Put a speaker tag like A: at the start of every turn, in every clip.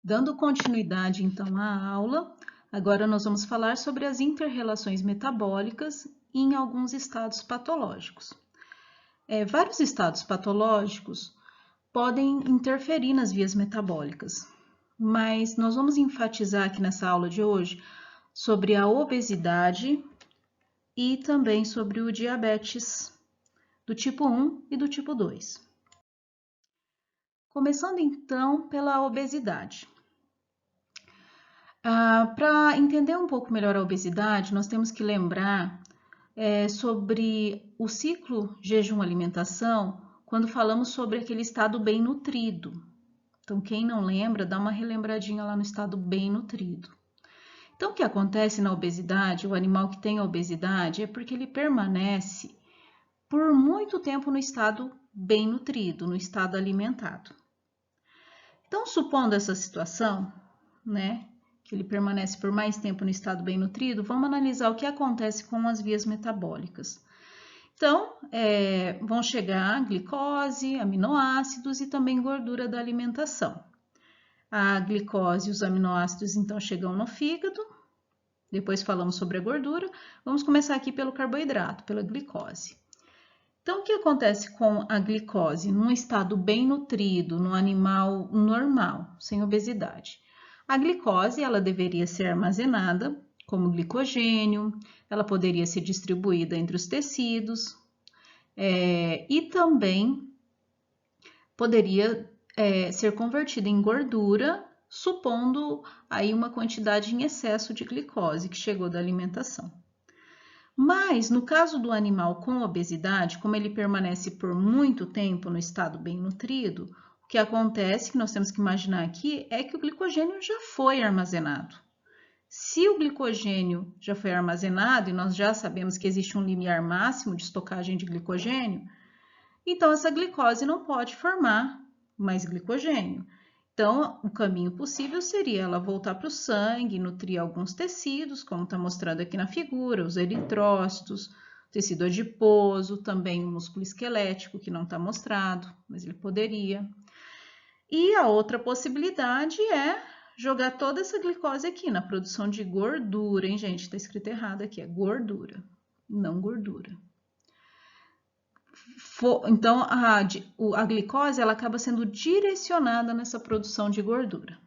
A: Dando continuidade, então, à aula, agora nós vamos falar sobre as inter-relações metabólicas em alguns estados patológicos. Vários estados patológicos podem interferir nas vias metabólicas, mas nós vamos enfatizar aqui nessa aula de hoje sobre a obesidade e também sobre o diabetes do tipo 1 e do tipo 2. Começando então pela obesidade. Para entender um pouco melhor a obesidade, nós temos que lembrar sobre o ciclo jejum-alimentação quando falamos sobre aquele estado bem nutrido. Então, quem não lembra, dá uma relembradinha lá no estado bem nutrido. Então, o que acontece na obesidade, o animal que tem a obesidade, é porque ele permanece por muito tempo no estado bem nutrido, no estado alimentado. Então, supondo essa situação, né, que ele permanece por mais tempo no estado bem nutrido, vamos analisar o que acontece com as vias metabólicas. Então, vão chegar glicose, aminoácidos e também gordura da alimentação. A glicose e os aminoácidos, então, chegam no fígado, depois falamos sobre a gordura. Vamos começar aqui pelo carboidrato, pela glicose. Então, o que acontece com a glicose num estado bem nutrido, num animal normal, sem obesidade? A glicose, ela deveria ser armazenada como glicogênio, ela poderia ser distribuída entre os tecidos e também poderia ser convertida em gordura, supondo aí uma quantidade em excesso de glicose que chegou da alimentação. Mas, no caso do animal com obesidade, como ele permanece por muito tempo no estado bem nutrido, o que acontece, que nós temos que imaginar aqui, é que o glicogênio já foi armazenado. Se o glicogênio já foi armazenado, e nós já sabemos que existe um limiar máximo de estocagem de glicogênio, então essa glicose não pode formar mais glicogênio. Então, o caminho possível seria ela voltar para o sangue, nutrir alguns tecidos, como está mostrado aqui na figura, os eritrócitos, tecido adiposo, também o músculo esquelético, que não está mostrado, mas ele poderia. E a outra possibilidade é jogar toda essa glicose aqui na produção de gordura, hein, gente? Está escrito errado aqui, é gordura, não gordura. Então, a glicose ela acaba sendo direcionada nessa produção de gordura.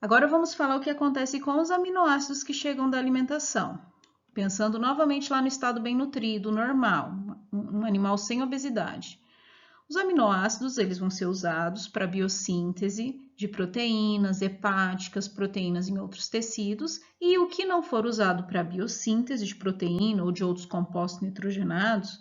A: Agora vamos falar o que acontece com os aminoácidos que chegam da alimentação. Pensando novamente lá no estado bem nutrido, normal, um animal sem obesidade. Os aminoácidos eles vão ser usados para biossíntese de proteínas hepáticas, proteínas em outros tecidos, e o que não for usado para biossíntese de proteína ou de outros compostos nitrogenados,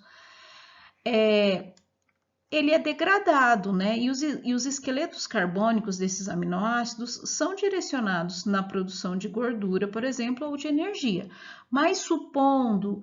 A: ele é degradado, né? E os esqueletos carbônicos desses aminoácidos são direcionados na produção de gordura, por exemplo, ou de energia. Mas supondo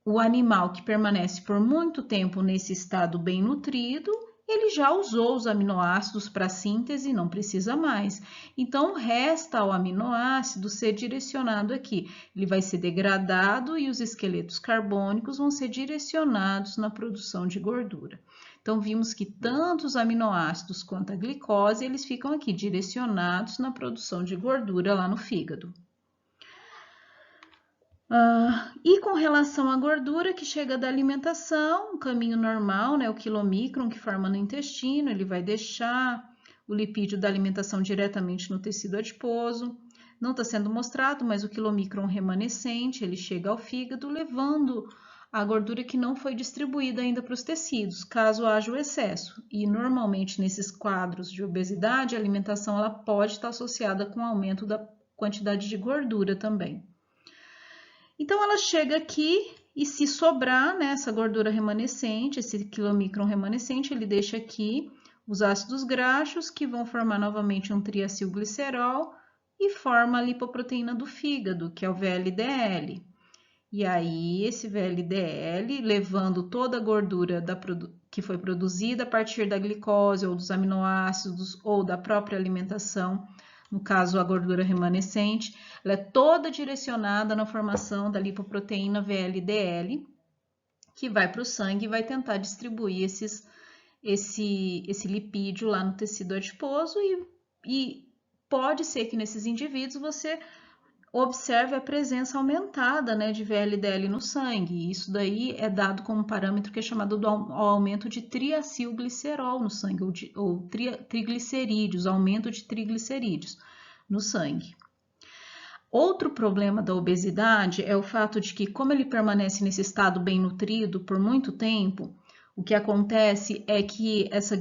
A: o animal que permanece por muito tempo nesse estado bem nutrido, ele já usou os aminoácidos para síntese e não precisa mais. Então, resta ao aminoácido ser direcionado aqui. Ele vai ser degradado e os esqueletos carbônicos vão ser direcionados na produção de gordura. Então, vimos que tanto os aminoácidos quanto a glicose, eles ficam aqui direcionados na produção de gordura lá no fígado. E com relação à gordura que chega da alimentação, o caminho normal, né, o quilomicron que forma no intestino, ele vai deixar o lipídio da alimentação diretamente no tecido adiposo. Não está sendo mostrado, mas o quilomicron remanescente, ele chega ao fígado, levando a gordura que não foi distribuída ainda para os tecidos, caso haja o excesso. E normalmente nesses quadros de obesidade, a alimentação ela pode estar associada com o aumento da quantidade de gordura também. Então, ela chega aqui e se sobrar, né, essa gordura remanescente, esse quilomicron remanescente, ele deixa aqui os ácidos graxos que vão formar novamente um triacilglicerol e forma a lipoproteína do fígado, que é o VLDL. E aí, esse VLDL, levando toda a gordura que foi produzida a partir da glicose ou dos aminoácidos ou da própria alimentação, no caso a gordura remanescente, ela é toda direcionada na formação da lipoproteína VLDL, que vai para o sangue e vai tentar distribuir esse lipídio lá no tecido adiposo e pode ser que nesses indivíduos você observe a presença aumentada, né, de VLDL no sangue. Isso daí é dado como parâmetro que é chamado do aumento de triacilglicerol no sangue, ou triglicerídeos, aumento de triglicerídeos no sangue. Outro problema da obesidade é o fato de que, como ele permanece nesse estado bem nutrido por muito tempo, o que acontece é que essa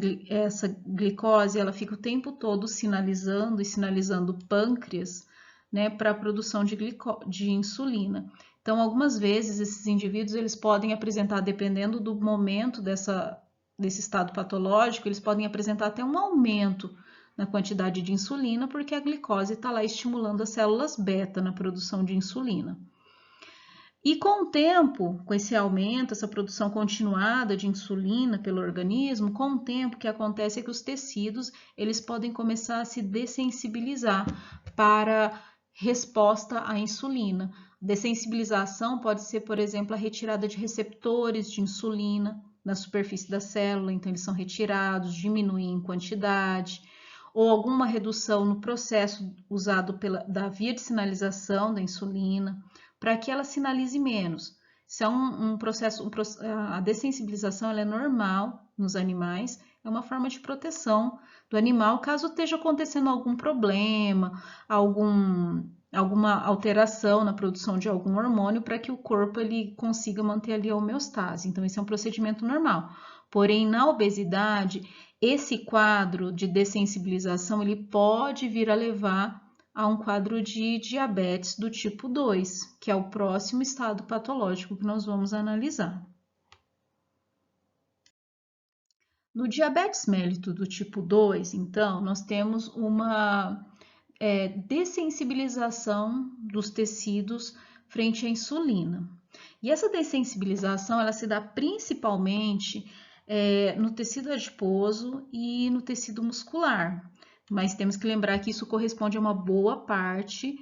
A: glicose ela fica o tempo todo sinalizando o pâncreas, né, para a produção de insulina. Então, algumas vezes, esses indivíduos eles podem apresentar, dependendo do momento desse estado patológico, eles podem apresentar até um aumento na quantidade de insulina, porque a glicose está lá estimulando as células beta na produção de insulina. E com o tempo, com esse aumento, essa produção continuada de insulina pelo organismo, com o tempo o que acontece é que os tecidos eles podem começar a se dessensibilizar para resposta à insulina. Dessensibilização pode ser, por exemplo, a retirada de receptores de insulina na superfície da célula, então eles são retirados, diminuem em quantidade, ou alguma redução no processo usado da via de sinalização da insulina, para que ela sinalize menos. Isso é um processo, a dessensibilização ela é normal nos animais, é uma forma de proteção do animal caso esteja acontecendo algum problema, alguma alteração na produção de algum hormônio para que o corpo ele consiga manter ali a homeostase. Então, esse é um procedimento normal. Porém, na obesidade, esse quadro de dessensibilização ele pode vir a levar a um quadro de diabetes do tipo 2, que é o próximo estado patológico que nós vamos analisar. No diabetes mellitus do tipo 2, então, nós temos uma dessensibilização dos tecidos frente à insulina. E essa dessensibilização ela se dá principalmente no tecido adiposo e no tecido muscular. Mas temos que lembrar que isso corresponde a uma boa parte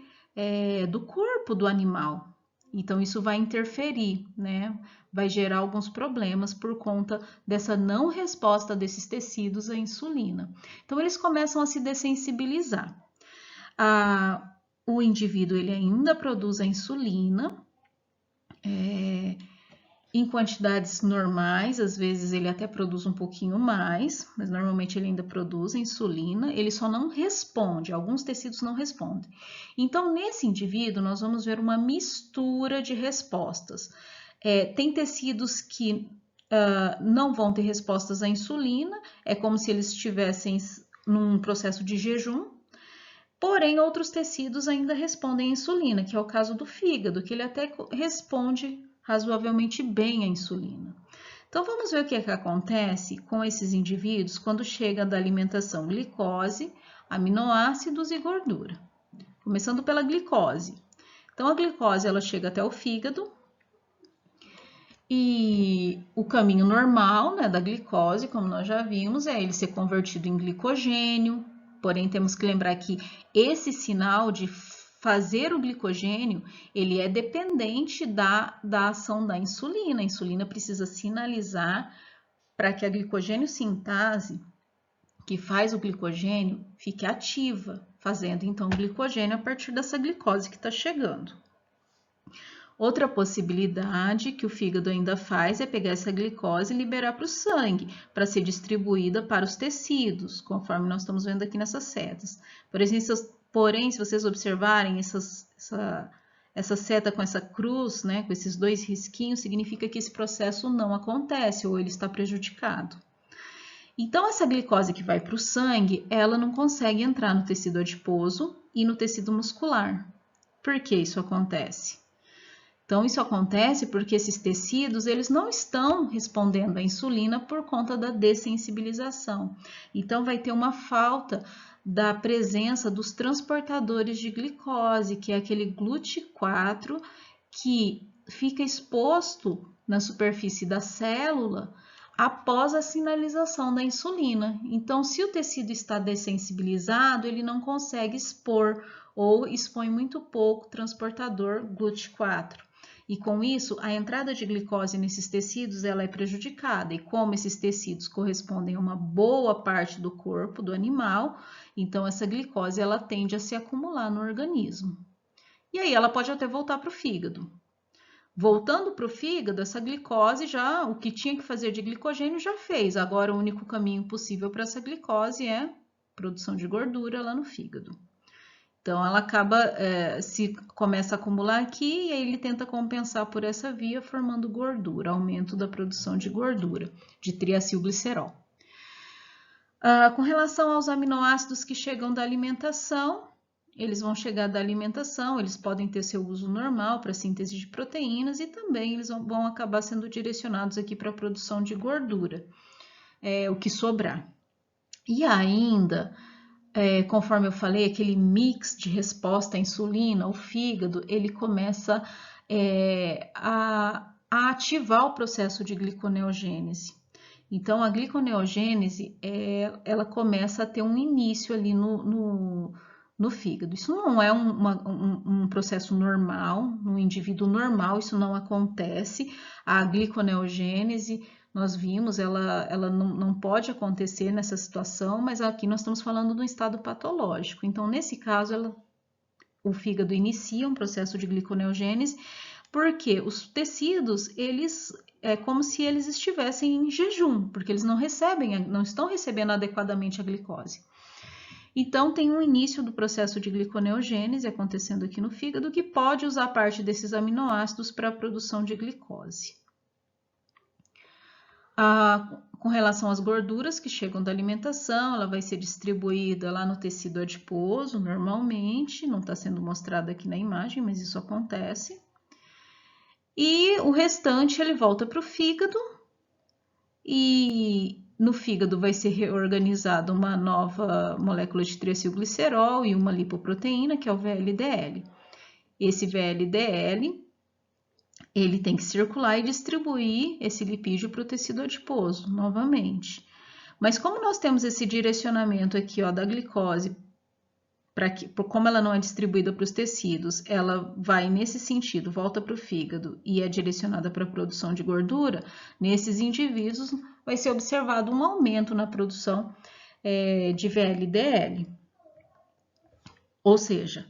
A: do corpo do animal. Então, isso vai interferir, né? Vai gerar alguns problemas por conta dessa não resposta desses tecidos à insulina. Então, eles começam a se dessensibilizar. O indivíduo ele ainda produz a insulina, em quantidades normais, às vezes ele até produz um pouquinho mais, mas normalmente ele ainda produz a insulina, ele só não responde, alguns tecidos não respondem. Então, nesse indivíduo, nós vamos ver uma mistura de respostas. Tem tecidos que não vão ter respostas à insulina, é como se eles estivessem num processo de jejum, porém, outros tecidos ainda respondem à insulina, que é o caso do fígado, que ele até responde razoavelmente bem à insulina. Então, vamos ver o que acontece com esses indivíduos quando chega da alimentação glicose, aminoácidos e gordura. Começando pela glicose. Então, a glicose ela chega até o fígado e o caminho normal, né, da glicose, como nós já vimos, é ele ser convertido em glicogênio. Porém, temos que lembrar que esse sinal de fazer o glicogênio, ele é dependente da ação da insulina. A insulina precisa sinalizar para que a glicogênio sintase, que faz o glicogênio, fique ativa, fazendo então o glicogênio a partir dessa glicose que está chegando. Outra possibilidade que o fígado ainda faz é pegar essa glicose e liberar para o sangue, para ser distribuída para os tecidos, conforme nós estamos vendo aqui nessas setas. Porém, se vocês observarem essa seta com essa cruz, né, com esses dois risquinhos, significa que esse processo não acontece ou ele está prejudicado. Então, essa glicose que vai para o sangue, ela não consegue entrar no tecido adiposo e no tecido muscular. Por que isso acontece? Então, isso acontece porque esses tecidos, eles não estão respondendo à insulina por conta da dessensibilização. Então, vai ter uma falta da presença dos transportadores de glicose, que é aquele GLUT4 que fica exposto na superfície da célula após a sinalização da insulina. Então, se o tecido está dessensibilizado, ele não consegue expor ou expõe muito pouco transportador GLUT4. E com isso, a entrada de glicose nesses tecidos ela é prejudicada. E como esses tecidos correspondem a uma boa parte do corpo do animal, então essa glicose ela tende a se acumular no organismo. E aí ela pode até voltar para o fígado. Voltando para o fígado, essa glicose já, o que tinha que fazer de glicogênio já fez. Agora o único caminho possível para essa glicose é produção de gordura lá no fígado. Então ela acaba, se começa a acumular aqui e aí ele tenta compensar por essa via formando gordura, aumento da produção de gordura, de triacilglicerol. Com relação aos aminoácidos que chegam da alimentação, eles vão chegar da alimentação, eles podem ter seu uso normal para síntese de proteínas e também eles vão acabar sendo direcionados aqui para a produção de gordura, o que sobrar. E ainda, conforme eu falei, aquele mix de resposta à insulina, o fígado, ele começa a ativar o processo de gliconeogênese. Então, a gliconeogênese, ela começa a ter um início ali no fígado. Isso não é um processo normal, no indivíduo normal, isso não acontece. A gliconeogênese, nós vimos, ela não pode acontecer nessa situação, mas aqui nós estamos falando de um estado patológico. Então, nesse caso, o fígado inicia um processo de gliconeogênese, porque os tecidos, eles é como se eles estivessem em jejum, porque eles não estão recebendo adequadamente a glicose. Então, tem um início do processo de gliconeogênese acontecendo aqui no fígado, que pode usar parte desses aminoácidos para a produção de glicose. Com relação às gorduras que chegam da alimentação, ela vai ser distribuída lá no tecido adiposo, normalmente, não está sendo mostrado aqui na imagem, mas isso acontece. E o restante ele volta para o fígado e no fígado vai ser reorganizada uma nova molécula de triacilglicerol e uma lipoproteína, que é o VLDL. Esse VLDL, ele tem que circular e distribuir esse lipídio para o tecido adiposo, novamente. Mas como nós temos esse direcionamento aqui, ó, da glicose, como ela não é distribuída para os tecidos, ela vai nesse sentido, volta para o fígado e é direcionada para a produção de gordura, nesses indivíduos vai ser observado um aumento na produção de VLDL. Ou seja,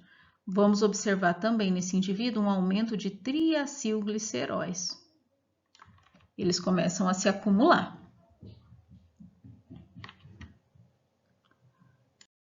A: vamos observar também nesse indivíduo um aumento de triacilgliceróis. Eles começam a se acumular.